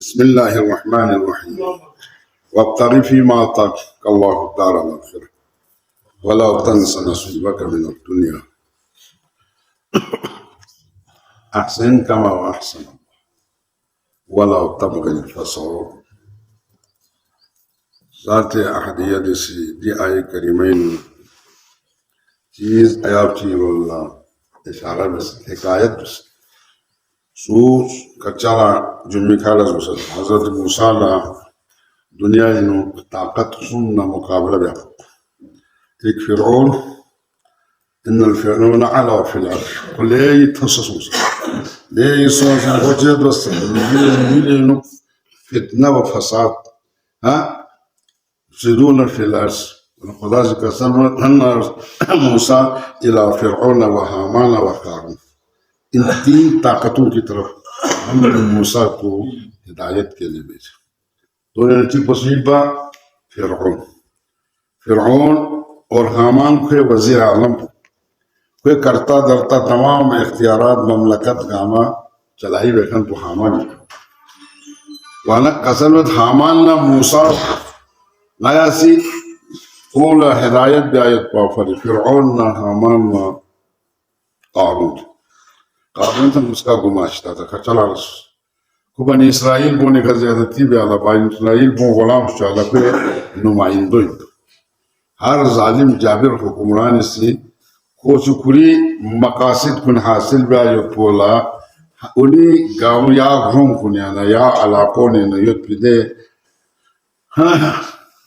بسم الله الرحمن الرحيم وابتغ فيما آتاك الله الدار الآخرة ولا تنس نصيبك من الدنيا أحسن كما أحسن ولا تبغي الفساد ذات أحدية دي آية كريمين چیز آیاتی والله اشاره بس حکایت بس سوچ کچالا جمعی خالص بس حضرت موسیٰ لا دنیا انو طاقت خصومنا مقابلة بها تلك فرعون إن الفرعون علا في الأرض ليه يتخصص ليه يصوص وجد بس مليون فتنة وفساد ها يفسدون في الأرض وكذلك أرسلنا موسى إلى فرعون وهامان وقارون इन तीन ताकतों की तरफ हमने मूसा को हिदायत के लिए भेजा तो इनकी पसीबा फिरौन और हामान के वजीर आलम कोई करता धरता तमाम इख्तियारात ममलकत गामा चलाई बैठन तो हामान वाला कसरत हामान ना मूसा नया सी कौन हिदायत बायत पाफरी फिरौन ना हामान ना कारून कारून तो उसका गुमाश्ता था खचला रस को बनी इसराइल बोने का ज़्यादती भी आला बाइन इसराइल बो गुलाम चाला पे नुमाइंदों हर जालिम जाबिर हुक्मरान से कोचुकुरी मकासिद कुन हासिल भी आयो पोला उन्हीं गाँव या घूम कुनियाना या अलाकों ने नयुत पिदे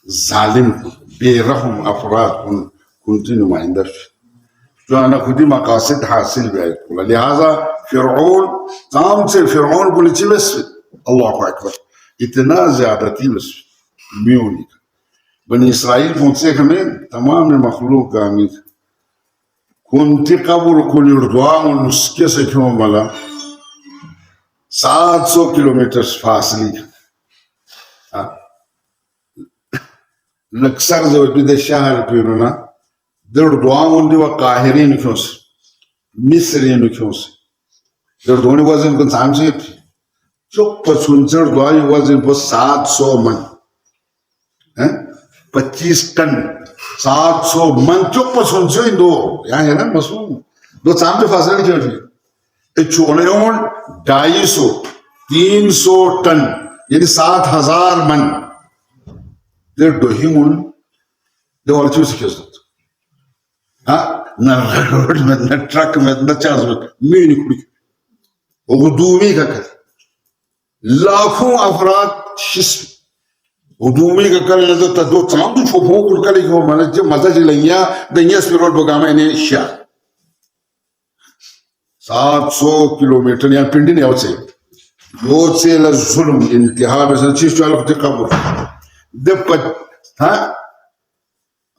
जालिम बेरहम अफराद कुंती नुमाइंदा जो आना खुदी मकासिद हासिल भी आयो पोला लिहाजा फिरौन काम से फिरौन बोले चिबस अल्लाह अकबर इतना ज़्यादती बस म्यूनी बनी इसराइल पहुंचे हमें तमाम मखलूक का अमीर कुंती कबूल कुलिर्दुआ उसके से क्यों मला 700 किलोमीटर फासली लक्सर जो बिदे शहर पीरना दर्दुआ उन्दी व काहिरीन क्यों से मिस्रीन क्यों से दर्दुआनी वजन कौन साम से चुप पसुंचर दुआई वजन पर 700 मन 25 टन 700 मन चुप पसुंचर इंदो यहाँ है ना मसूम दो साम पे फासला क्यों थी चोने उन 250 300 टन यानी 7000 मन दे दोहिमुन दे और चीज़ किस दो हाँ न रोड में न ट्रक में न चार्ज में मीनी कुड़ी वो दूमी का कर लाखों अफराद शिस्म उदूमी का कर ले तो दो तमाम तो छोपो कुल कर लिखो माने जब मज़ा चलेंगे दंगे स्पिरोड बगामा इन्हें शाह 700 किलोमीटर यहाँ पिंडी नहीं होते बहुत से लज़ुल्म इंतहा में से चीज़ चालू होते काबू दब हाँ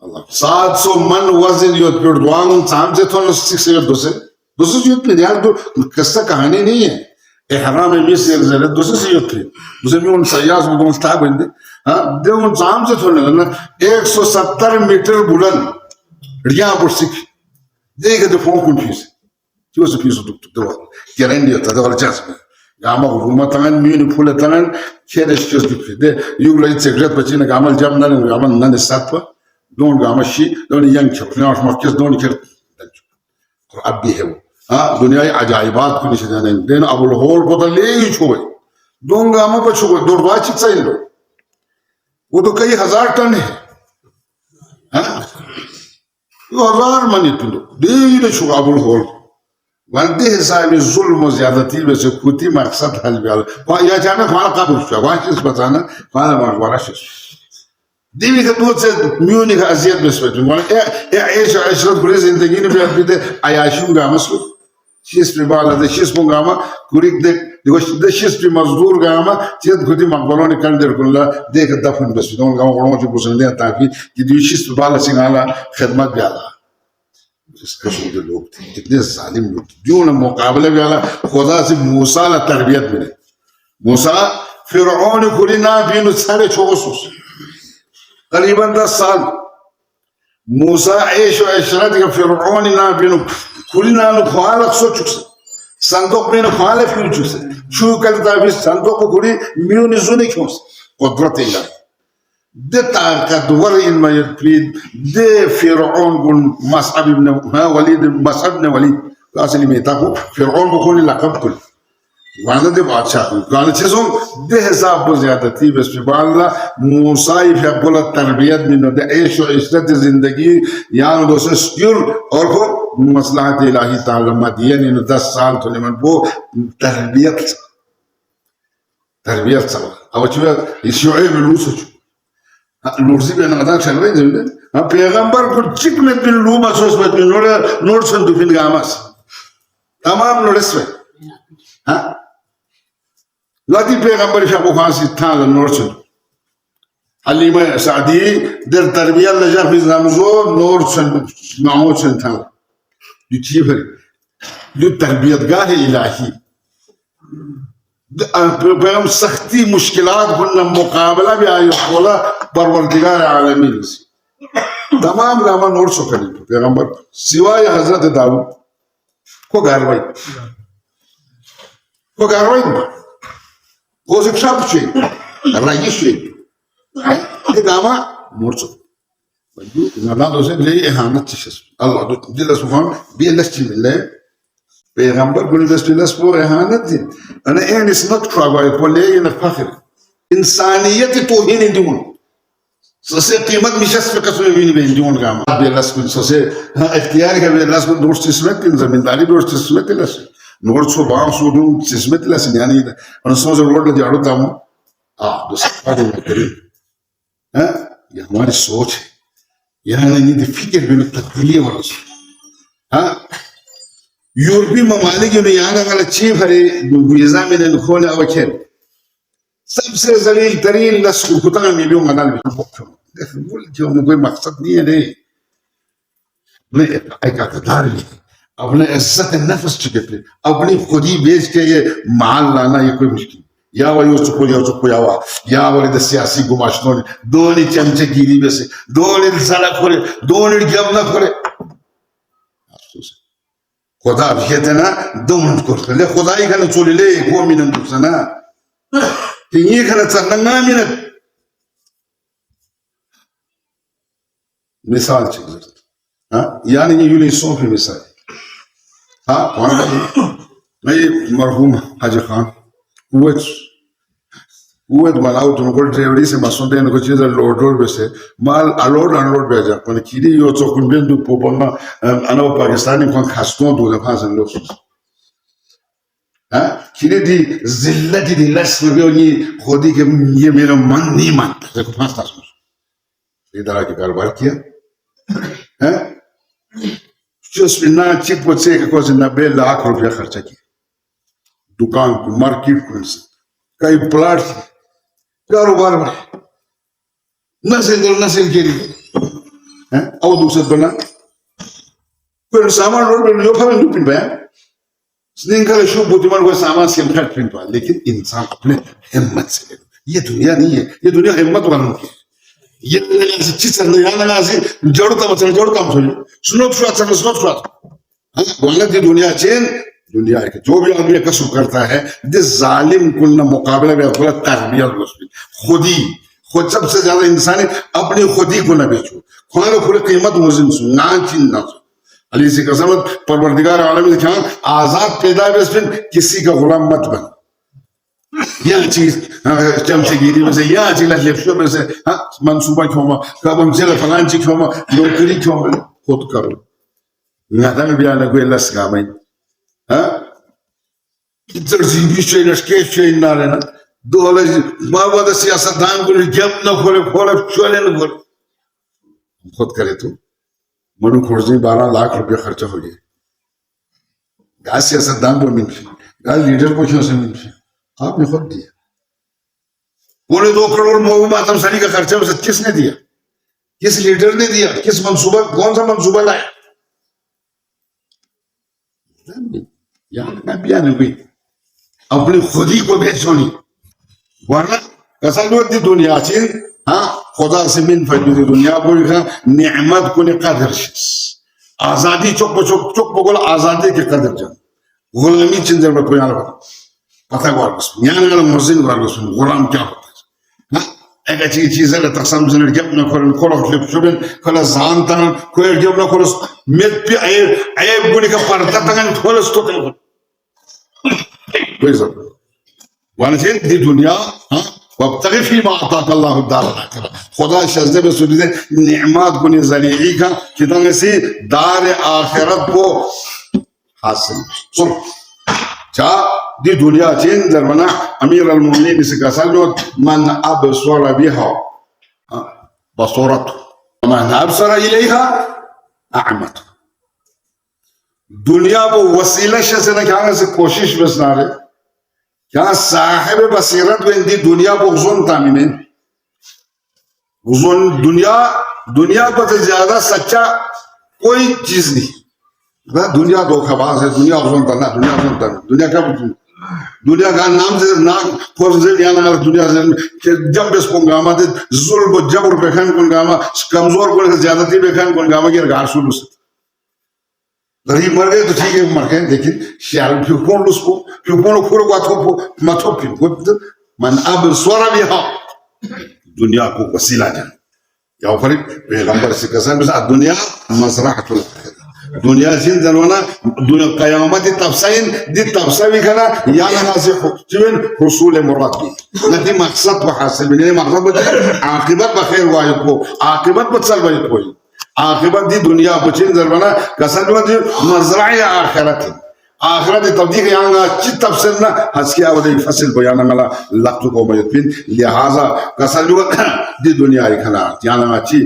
700 मन वज़न योत पिरोड दुआंग साम से थोड़ा 6 दूसरे योत पे यार दो किस्सा कहानी नहीं है एहराम में भी से ज़रूरत दूसरे योत पे दूसरे में उन सयास में दोस्त था बंदे हाँ दे उन साम से थोड़ा ना 170 मीटर बुलंद रियाँ पर सिख देखे तो फोन कुछ फीस जो से फीस तो क्या होता है और जैसे में गामा घूमा तंगन मीन फूले तंगन खेल चीज़ दिखते दे युग लाइट सिगरेट बच्चे ने गामल जब न साथ पर दोन गामा शी दोन यंग छपने और मक्केस दोन खेल और अब भी है वो हाँ दुनियाई अजाइबात को निशे जाने देन अबुल होल बदल ले ही छोड़े दोन गामा पर छोड़े दो बार चिक्सा इन लो वो तो कई हजार टन है हाँ ये 1000 मनी पिलो दे ये छोड़ा अबुल होल वंदे हिसाब में जुल्म ज़्यादती वैसे खुदी मकसद हल भी आला वहाँ यह जाना वहाँ का बुझा वहाँ चीज़ बताना वहाँ वाला चीज़ दीवी का दूध से म्यूनिक अज़ियत में स्पेट में वाला ऐश ऐशरत कुछ ज़िंदगी ने भी आप भी दे आयाशुं गामा सो शीश पे बाला दे शीश पों गामा कुरिक दे दे शीश पे मज़दूर गामा चीज़ खुदी मकबरों ने कंधे रखूँगा देख दफन बस दोन गामा उड़ों जो पुष्ट नहीं ताकि कि दीवी शीश पे बाला सिंगाला खदमत भी आला इसके सूझे लोग थे इतने जालिम लोग जो ना मुकाबले भी आला खुदा से मूसा ला तरबियत मिले मूसा फिरौन कुली ना बीनु सारे छोगोसुस करीबन 10 साल मूसा ऐश और ऐशरत का फिरौन ना बीनु कुली ना लो ख्वाल अक्सर चुकसे Santok beni hale füçüse. Şu kalita bir santok kuri milyonu zone kiyos. Kudret ilahi. De tarka duvar ilma yetprid. De Firavun gun Mas'ab ibn Walid Mas'ab ibn Walid. Asli metaku Firavun bu kuni lakab kul. वाला दे बादशाह गाने चीजों दे हिसाब पर ज्यादा थी बस बाला मुसाइफ है बोला तरबियत में न दे ऐश और इज्जत जिंदगी यार दोस्तों स्क्योर और वो मसलाहत इलाही तालीमात ये नहीं 10 साल तो लेमन वो तरबियत तरबियत सब अब चुका इश्यूए में लूसो लूसी पे ना चल रहे हैं अब पैगंबर को चिक में बिन लू मसोस में नोट सन दुफिन गामस तमाम नोट्स में हाँ लाती पैगंबर शाबो खासी था नोर्चन हलीमा शादी दर तरबियत लजा फिज नमजो नोर्चन माओचन था युचीफर यु तरबियत गाह इलाही पैगंबर सख्ती मुश्किलात कुन मुकाबला भी आयो बोला परवरदिगार आलमीन तमाम रामा नोर्चो करी पैगंबर सिवाय हजरत दाऊद को कारवाई Cosa que sabe sim, raiz sim. E dama morto. Nada doze lei ehanet tişes. Allah dilas ufam bir lesçi bile. Peygamber bunu destillas bu ehanet değil. Ana en isnak travay poleye ne fakir. İnsaniyeti tohin indimun. Sase kıymet mişes fekasını bini bendimun gama. Bir las kun sase ihtiyar ke bir las kun dost ismet in zamindari dost ismet las. नोट सो बाम सो दूं जिसमें तिला सिन्यानी है और सोच रोड लगे आड़ो तामो दूसरा बात है करें हाँ ये हमारी सोच है यहाँ नहीं दी फिक्र भी न तकलीफ वाला सो हाँ यूरोपीय ममालिक जो यहाँ का वाला चीफ है वीज़ा में ने खोने आवश्यक सबसे ज़लील तरीन लस्कु खुदा में भी मनाल भी बोल जो कोई मकसद नहीं है नहीं एक अकदार नहीं अपने इज्जत नफ्स चुके थे अपनी खुद ही बेच के ये माल लाना ये कोई मुश्किल या वो चुको या वाले द सियासी गुमाशनों ने दोनी चमचे गिरी में से दोनी साला खोले दोनी जब ना खोले अफसोस खुदा कहते ना दो मिनट को ले खुदा ही खाने चोली ले वो मिनट दूसरा ना कि ये खाने चलना ना मिनट मिसाल चाहिए हाँ यानी ये यूली सोफी मिसाल हाँ कौन है मैं मरहूम हाजी खान कुवैत मलाउ तुमको ड्राइवरी से मसों देने को चीज़ लोड बेसे माल अलोड अनलोड बेचा पर किरी यो तो कुछ भी दु पोपना अनव पाकिस्तानी कौन खासतों दो जगह से लोग हाँ किरी दी जिल्लत दी लस में भी उन्हीं खुदी के ये मेरा मन नहीं मानता देखो पांच तास इधर आके कारोबार किया हाँ just ना चिक बच्चे के कुछ 90 लाख रुपया खर्चा किया दुकान को मार्केट को कई प्लाट कारोबार में नस्ल के लिए हैं और दूसरे बना फिर सामान रोड पे जो फलन लुपिन पे स्निंग का शुभ बुद्धिमान को सामान से खर्च पिन पा लेकिन इंसान अपने हिम्मत से ये दुनिया नहीं है ये दुनिया हिम्मत वालों की ये चीज़ है यहाँ ना ऐसे जोड़ता मसले सुनो हाँ बोलने की दुनिया चेन दुनिया है जो भी आदमी कसम करता है जिस जालिम कुल ना मुकाबले में अपना तरबियत खुद सबसे ज्यादा इंसान है अपनी खुदी को ना बेचो खुदा पूरी कीमत मुजिम सु ना चिन ना सु अली से कसम परवरदिगार आलम ने कहा आजाद पैदा बेस्पिन किसी का गुलाम मत बन यह चीज चमचगिरी में से यह चीज लेफ्टो में से हाँ मंसूबा क्यों माँ कब हम चले फलान चीज क्यों माँ नौकरी क्यों माँ खुद करो नहता में भी आने को इलाज का भाई हाँ इधर जीवी चाहिए नस्केश चाहिए ना रहना दो अलग माँ वादा सियासत दान को जब न खोले चले न खोले खुद करे तो मनु खोजनी 12 लाख रुपया खर्चा हो गया गाय सियासत दान को मिल गाय लीडर को क्यों से मिल आपने खुद दिया पूरे 2 करोड़ मोहम्मद मातम सनी का खर्चा उसे किसने दिया किस लीडर ने दिया किस मंसूबा कौन सा मंसूबा लाया अपनी खुदी को बेचो नहीं वरना कैसा लोग दी दुनिया चीन हाँ खुदा से मिन फैली दुनिया को नेमत को ने कदर आजादी चुप बोला आजादी के कदर जान गुलामी चिंजर में कोई आला पता वार्गस यान गला मर्जिन वार्गस गुलाम क्या होता है एक अच्छी चीज़ है तकसम से लड़के अपना कोला क्लिप शुबन कोला जानता है कोई लड़के अपना कोला मेट पे आये गुनी का पर्दा तंगन कोला स्टोक कोई सब वाले चीज़ दी दुनिया वब्तगि फीमा अताक अल्लाह दार आखिरत खुदा शज़्दे में सुनिए निअमत गुनी ज़रिए का कितने सी दार आखिरत को हासिल सुन चा दी दुनिया चीन दरमना अमीर अल-मुमिनीन से कसर जो मन अबसर बिहा बसरत मन अबसर इलेहा अअमत दुनिया वो वसीला से ना क्या से कोशिश बस ना रहे क्या साहिब बसीरत में दी दुनिया को गुज़ोन तामीने गुज़ोन दुनिया पर ज्यादा सच्चा कोई चीज नहीं दुनिया धोखाबाज है दुनिया गुज़ोन ताना दुनिया का दुनिया का नाम से ना फर्ज याना ना दुनिया से जब बेस पंगामा दे जुल्म जबर बेखान पंगामा कमजोर को ज्यादती बेखान पंगामा के गार शुरू से गरीब मर गए तो ठीक है मर गए लेकिन शाल फिर उसको फिर पूरा बात मत फिर मन अब स्वरा भी हाँ दुनिया को वसीला जान या फिर पैगंबर से कसम बस दुनिया मज़राअतुल दुनिया जिन जनवाना दुनिया क़यामत तफसील कना या नाज़िह जिन हुसूल मुराद की नती मकसद व हासिल बिने मकसद बचे आखिरत बखैर वायद को आखिरत बचल वायद कोई आखिरत दी दुनिया बचिन जरबना कसर दी मज़राए आखिरत तब्दील यांगा चित तफसील ना हस्किया वदे फसल बयान मला लफ्ज़ को मयतिन लिहाजा कसर दी दुनिया इखना यांगा ची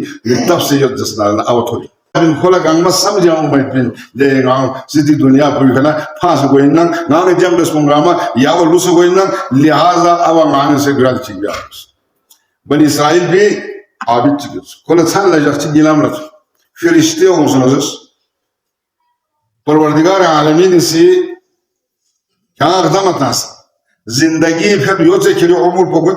तफसील जसना आवथोली बिन खोला गंगा समझाऊं मयतिन दे गांव सिटी दुनिया पर इखना फास गोइना नाने जंबस पंगामा याव लुस गोइना लिहाजा अवा माने से ग्राल चिया बनी इस्राइल भी आबिच खोला छान लजच गिलाम रच फरिश्ते हों सुनोस परवरदिगार आलमीन से क्या कदम अतास जिंदगी फिर योचे के लिए उम्र पकड़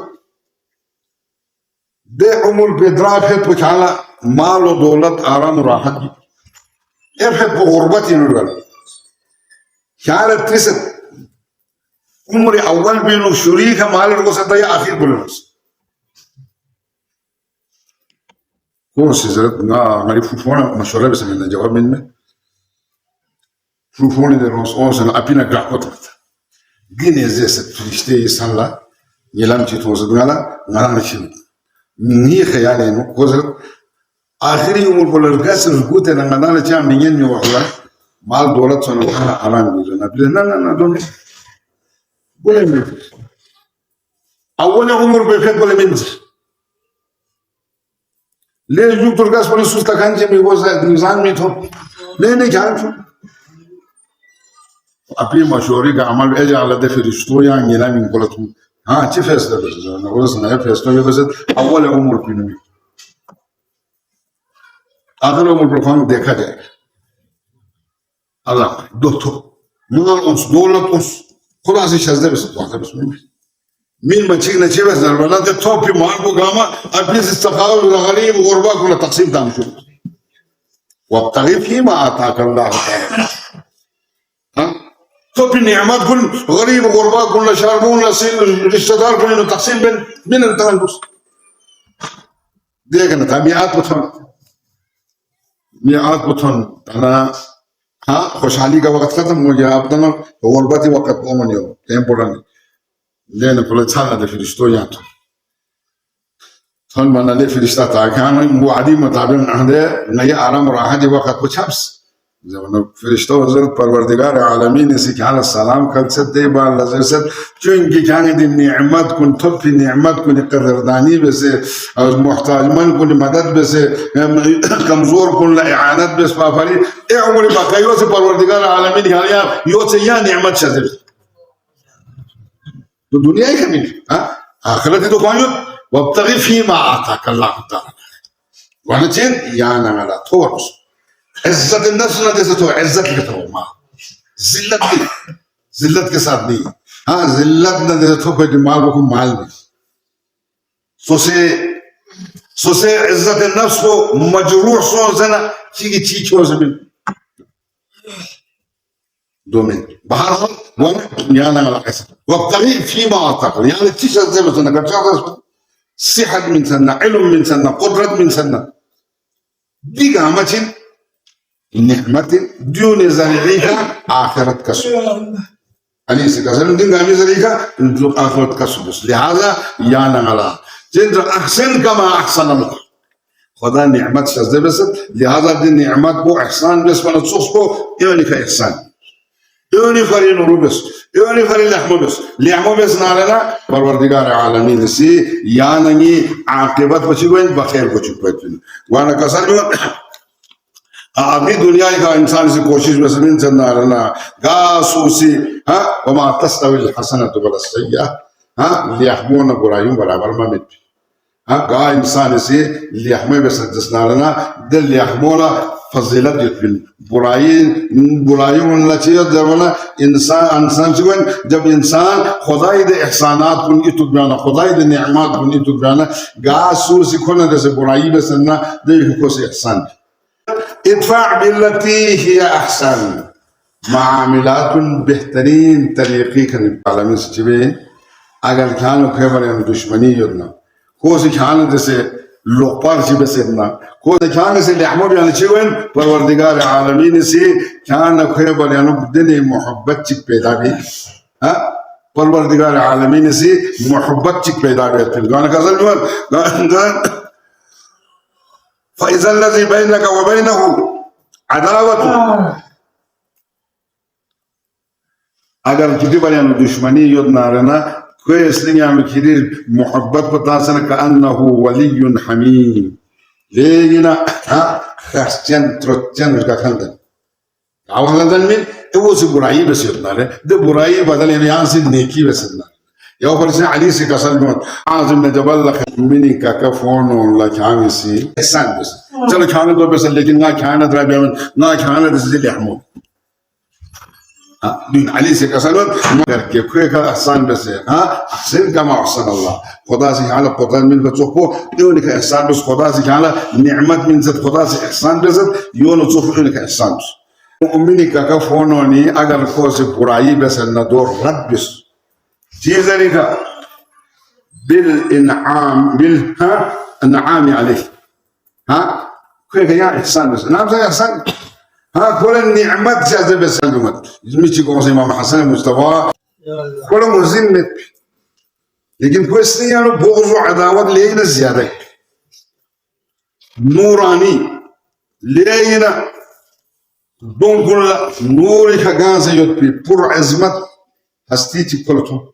दे उम्र पे द्रा फिर पुछाला माल और दौलत आराम और राहत ये फिर गुर्बत इन्होंने क्या रहती है उम्र अव्वल भी नो शुरी का माल को सदा या आखिर बोलना कौन सी जरूरत ना हमारी फुफोना मशवरा भी समझना जवाब में फुफोने दे रोस और सन अपना ग्राहक होता गिने जैसे फरिश्ते संला येलाम चित्रों से दुनिया ना नशीब नहीं ख्याल है नो कोज़र आखिरी उम्र को लड़का से रुकते ना ना ना चाह मियन में वाला माल दौलत सोना खाना आराम भी जो ना प्लीज ना दोनों बोले में अव्वल उम्र पे फिर बोले में ले जो तुर्कास पर सुस्ता खांचे में वो निजाम में थो नहीं जान छो अपनी मशवरे का अमल ऐसे आलते फिर रिश्तों या गिला में बोला तुम हाँ अच्छी फैसला बस ना वो सुनाया फैसला ये बस अव्वल उम्र पे नहीं आखिर उम्र पर फांग देखा जाए अल्लाह दो तो दौलत उस खुदा से शज़्दे बस बात बस में मीन बच्ची ने चीज़ बस नर्मला ते तो फिर मान को गामा अपने से सफ़ाव लगानी मुगरबा को तक़सीम दाम शुरू वब्तगि फ़ीमा अताक अल्लाह हाँ तो फिर नियामत कुल गरीब मुगरबा कुल नशारबून नसील रिश्तेदार कुल नो तक़सीम बिन अंतराल बस देखना था मियाद पुथन तना हाँ खुशहाली का वक्त खत्म हो गया अब तना गुर्बती वक्त कौन नहीं हो टेम्पोररी लेने पर छाना दे फरिश्तों यहाँ तो थन बना ले फरिश्ता ताकि वो आदि मुताबिक नहदे नया आराम राह दे वक्त कुछ हब्स जब न फरिश्तों हज़रत परवरदिगार आलमीन से क्या सलाम कर सकते बाल लज़्ज़त चुंकी क्या नहीं दिन नियमत कुन थोप फिर नियमत कुन कदरदानी वैसे और मुहताजमन कुन मदद वैसे कमज़ोर कुन लायानत वैसे पापरी एक उम्र बाक़ियों से परवरदिगार आलमीन क्या यार यो से यह नियमत शज़िर तो दुनिया ही कमी हाँ आखिरत तो कौन वब्तगि फ़ीमा अताक अल्लाह ताला वाले चीज़ या नमला थोड़ा इज्जत नफ्स ना जैसे तो इज्जत के तो माँ जिल्लत के साथ नहीं हाँ जिल्लत ना जैसे तो कोई माल को माल में सोसे इज्जत नफ्स को मजरूह सो जना चीज़ हो सके دومين بحر وانا على قصة والطريق فيما اعتقد يعني تشهد زي ما سنة صحة من سنة علم من سنة قدرة من سنة دي قامة نعمة دون زريعها آخرة كسب أليس كسب دين قامة زريعها آخرة كسب لهذا يانا على جند أحسن كما أحسن الله خدا نعمت شزده بس لهذا دي نعمت بو إحسان بس ولا تصوص بو يعني كإحسان يعني فري نورو بس يعني فري لحمو بس نارنا پروردگار عالمين سي يعني عاقبت بچوين بخير بچوين وانا كسر अभी दुनिया का इंसान से कोशिश बस नहीं चलना रहना गासूसी हाँ वमा तस्तविल हसनतु वल सय्या हाँ लियहमुना बुराइयों बराबर में हाँ गा इंसान से लियहमे बस जिसना रहना दिल लियहमुना फजीलत युक्तिल बुराइयों उनला चीज़ जब ना इंसान जब इंसान खुदाई दे एहसानात कुनी तुबराना खुदाई दे नियामत कुनी तुबराना गासूसी खोना जैसे बुराई बस ना दे हुक्म एहसान ادفع بالتي هي احسن معاملات بهترين طریقے کا عالمی سچبے اگر کھانو خبر ہے دشمنی یودنا کوسی کھانو جیسے لوپار چھ بسنا کوسی کھانو سے لحمو بیان چوین پروردگار عالمین سے کھانو خبر ہے دل محبت چھ پیدا بھی ہاں پروردگار عالمین سے محبت چھ پیدا بھی گانا کازل فإذا الذي بينك وبينه عداوة अगर किसी बार यानी दुश्मनी युद्ध ना रहना कोई इसलिए यानी किसी मोहब्बत बता सना का अन्नहु वलियुन हमीम लेकिन हाँ खर्चन त्रुचन उसका खंडन आवंगन में तो वो से बुराई बस युद्ध ना रहे तो बुराई बदले में यहाँ से नेकी बस ना يا فرسان علي سي كسل عازم جبل لك مني كفون ولا كان سي احسان بس چلو كان دو بس لكن ما كان درا ما كان دز لحمو دين علي سي كسل كيف كيف احسان بس ها احسن كما احسن الله خدا سي على قدر من بتصفو يونك احسان بس خدا سي على نعمت من ذات خدا سي احسان بس يون تصفو يونك احسان مني كفون وني اگر كوس براي بس الندور رد بس جيزريكا بالإنعام النعام عليه ها كيف يا إحسان بس نعم زي إحسان ها كل النعمات جاز بس النعمات مش يقول زي ما حسن مصطفى كل مزمت لكن كويس يعني بغض وعداوة لينا زيادة نوراني لينا دون كل نوري كجانس يطبي بور عزمت هستيتي كلتهم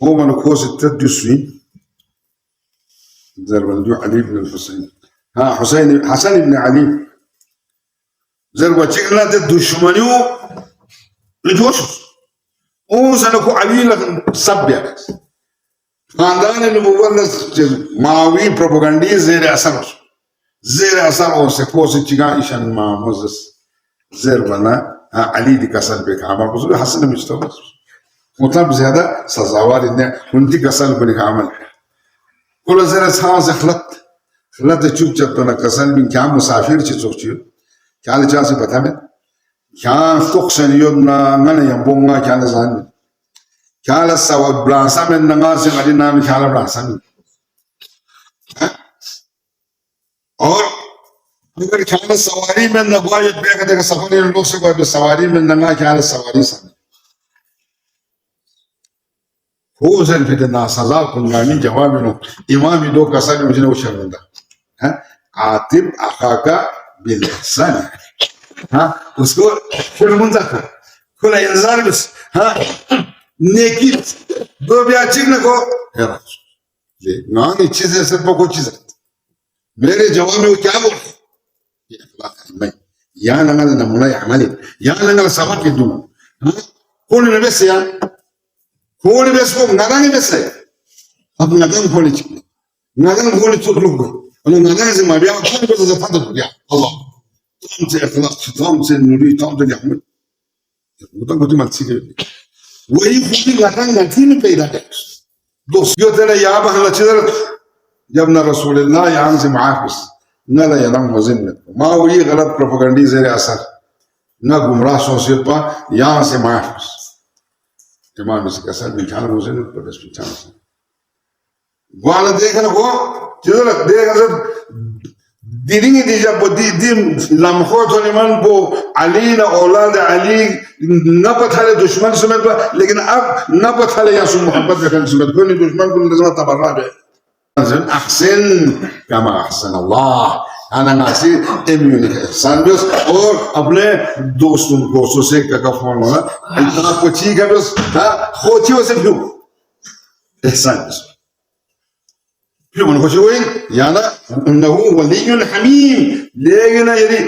هو من كوز التدسوي زربندو علي بن الحسين ها حسن بن علي زربا تشكنا الدشمنيو لجوش او سنكو علي لك سبيا خاندان المولد ماوي بروباغاندي زير اثر او سكوس تشيغا ايشان ما موزس زربنا علي دي كسل بك عمل حسن مستوى मतलब ज्यादा सजावार इन्हें उनकी कसल बनी कामल कुल जरा सांस खलत चुप चप तो ना कसल बिन क्या मुसाफिर चीज़ चियो क्या ले चांस पता में क्या फुक्शन योद ना मैंने यम बोंगा क्या ले जान क्या ले सवाब ब्लासा में नंगा से मरी नाम क्या ले ब्लासा में और अगर क्या ले सवारी में नगवा ये बैग देखा सफर ये लोग से कोई सवारी में नंगा क्या ले सवारी सामने هو زين في الناس الله كنا من جوابنا إمام دو كسر مجنون وشرنا ها عاتب أخاك بالإحسان ها उसको كل منذكر كل إنسان بس ها नेकी दो ब्याचिक न को है ले नानी चीज़ें सिर्फ को चीज़ मेरे जवाब में वो क्या बोल ये अखलाक है या नंगल नमूना यामली या नंगल सबक के दूँ हाँ कौन ने बस या खोली बस को नगाने बस है अब नगान खोली चिकने नगान खोली चुक लुक गए और नगाने से माबिया खोली बस ऐसा फंद हो गया अल्लाह तम से अखलाक तम से नूरी तम से यामल वो तो मत सीखे वही खुदी नगान नथी ने पैदा है दोस्त यो तेरा याब हला चिदर जब ना रसूलुल्लाह यहाँ से माफिस ना ला यदम वज़न में माँ वही गलत प्रोपेगेंडी ज़ेर असर ना गुमराह शोषित पा यहाँ से माफ इमाम से कैसा बिछाना मुझे नहीं पता बिछाना से वाला देखना को चलो देखना सर दीदी दीजा बो दी लम्हो तो निमान बो अली ना औलाद अली न पथाले दुश्मन समेत लेकिन अब न पथाले या सुन मोहब्बत रखने समेत कोई दुश्मन को नजर तबर्रा है अहसन कमा अहसन अल्लाह अना नासी इम्यूनिटी एहसान बस और अपने दोस्तों से का फोन होना इतना कुछ ही का बस हाँ खोची वैसे क्यों एहसान बस फिर मन खुशी हुई याना नहु वलीयुल हमीम लेकिन यदि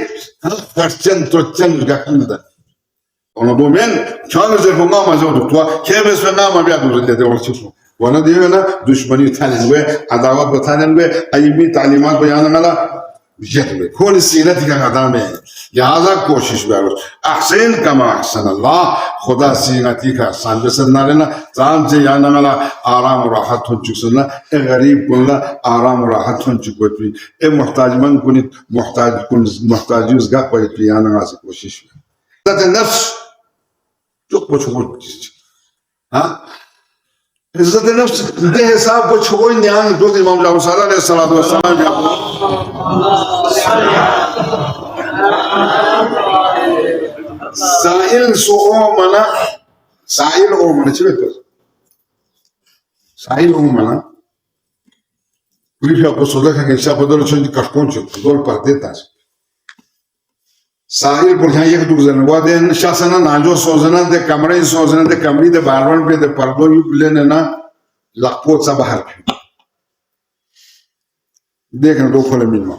फर्चन तुरचन का खंडा ono domen çağır zırhı mama zorduktua kebes ve nama bir adım dedi orçusu ona diyor na düşmanı tanın ve adavat tanın ve ayıbi talimat beyanına jetme kol सीरत का आदम है लिहाजा कोशिश करो अहसन कमा अहसन अल्लाह खुदा सीरती का संजसन नारेना जान से याना मला आराम राहत हो चुकसना ए गरीब कुल्ला आराम राहत हो चुकोती ए मोहताज मन कुनी मोहताज गा पड़ती याना से कोशिश ذات النفس çok boşuna ha İzzet nefs de hesap boşuna yani dost İmam Cafer Aleyhisselatü Vesselam sail olmana çevirtir sail olmana bir yapı soda que se puede hacer de casconcho dol partetas साहिल पुरखा एक दूसरे ने वो दिन शासना नाजो सोजना दे कमरे सोजना दे कमरी दे बारवन पे दे पर्दो यू लेने ना लखपोत सा बाहर देखने दो खोले मिलमा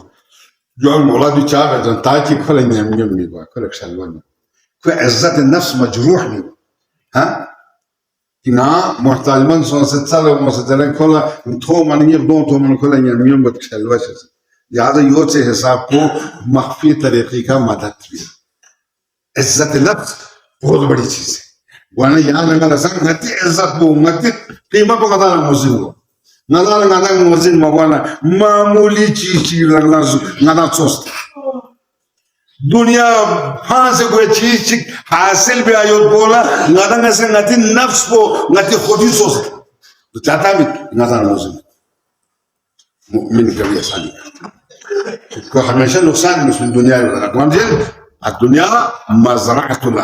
जो मोला भी चाह रहे हैं ताकि खोले नहीं मिलवा खोले शलवन कोई इज्जत नफ्स मजरूह नहीं हाँ कि ना मोहताज मन सोच चले मोहताज खोला थो मन ये दो थो मन खोले नहीं मिलवा शलवा से याद यो से हिसाब को मख्फी तरीके का मदद भी इज्जत नफ्स बहुत बड़ी चीज है वाना याद लगा संग नती इज्जत को नती कीमत को कदा मुजिन को नदा मुजिन मवाना मामूली चीज लगना नदा सोच दुनिया फांस कोई चीज हासिल भी आयो बोला नदा से नती नफ्स को नती खुद ही सोच तो चाहता भी नदा मुजिन मुमिन कभी ऐसा नहीं को हमेशा नुकसान मुस्लिम दुनिया में दुनिया मज़रअतुल